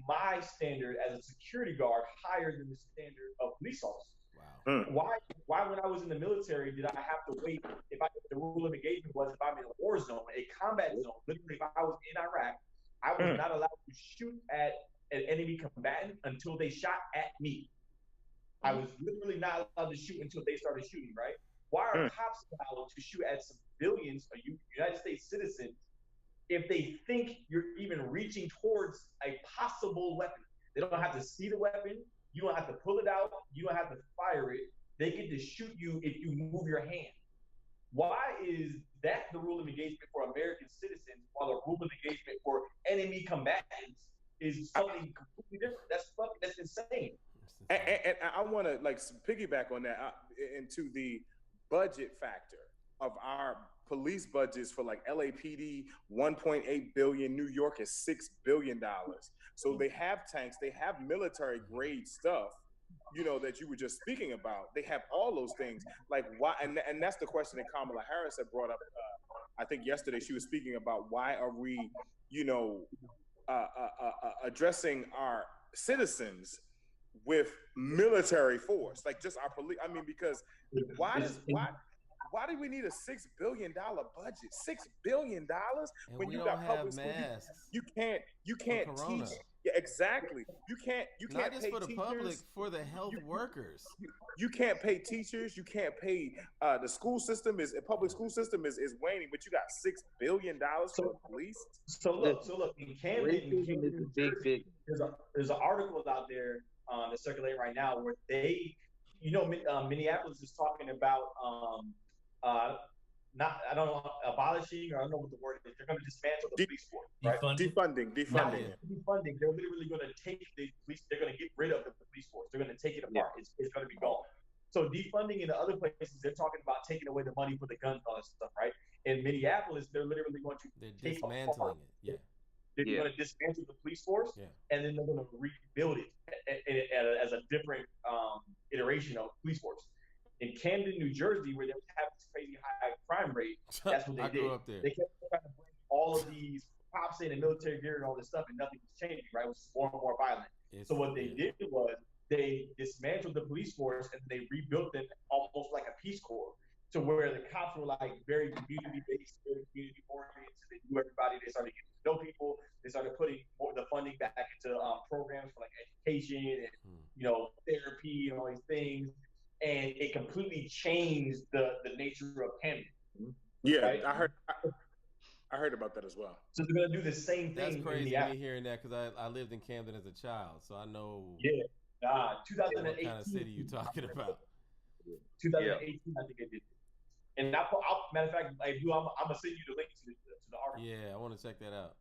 my standard as a security guard higher than the standard of police officers. Wow. Why when I was in the military did I have to wait if the rule of engagement was if I'm in a war zone, a combat zone, literally if I was in Iraq, I was not allowed to shoot at an enemy combatant until they shot at me. I was literally not allowed to shoot until they started shooting, right? Why are cops allowed to shoot at civilians or United States citizens if they think you're even reaching towards a possible weapon? They don't have to see the weapon. You don't have to pull it out. You don't have to fire it. They get to shoot you if you move your hand. Why is that the rule of engagement for American citizens while the rule of engagement for enemy combatants is something completely different? That's insane. And I want to like piggyback on that into the budget factor of our police budgets for like LAPD, 1.8 billion. New York is $6 billion. So they have tanks, they have military grade stuff, you know, that you were just speaking about. They have all those things. Like why? And that's the question that Kamala Harris had brought up. I think yesterday she was speaking about why are we, you know, addressing our citizens with military force, like just our police. I mean, because why do we need a $6 billion budget? $6 billion when you got public schools. You can't teach. Yeah, exactly. You can't not just pay for the teachers. public, for the health workers. You can't pay teachers. You can't pay the school system public school system is waning, but you got $6 billion for the police. So look in Camden, there's an article out there that's circulating right now where they, Minneapolis is talking about abolishing, or I don't know what the word is. They're going to dismantle the police force, right? Defunding. Defunding. They're literally going to take the police. They're going to get rid of the police force. They're going to take it apart. Yeah. It's going to be gone. So defunding in the other places, they're talking about taking away the money for the guns and all that stuff, right? In Minneapolis, they're literally going to dismantling it. Yeah. They're going to dismantle the police force, and then they're going to rebuild it as a different iteration of police force. In Camden, New Jersey, where they have this crazy high crime rate, that's what they did. Grew up there. They kept trying to bring all of these cops in and military gear and all this stuff, and nothing was changing, right? It was more and more violent. So what they did was they dismantled the police force and they rebuilt it almost like a Peace Corps, to where the cops were like very community-based, very community-oriented. They knew everybody. They started getting to know people. They started putting more of the funding back into programs for like education and therapy and all these things. And it completely changed the nature of Camden. Yeah, right? I heard about that as well. So they're gonna do the same thing. That's crazy me hearing that, because I lived in Camden as a child, so I know. Yeah, 2018. What kind of city you talking about? 2018, I think I did. And matter of fact, I'm gonna send you the link to the article. Yeah, I want to check that out.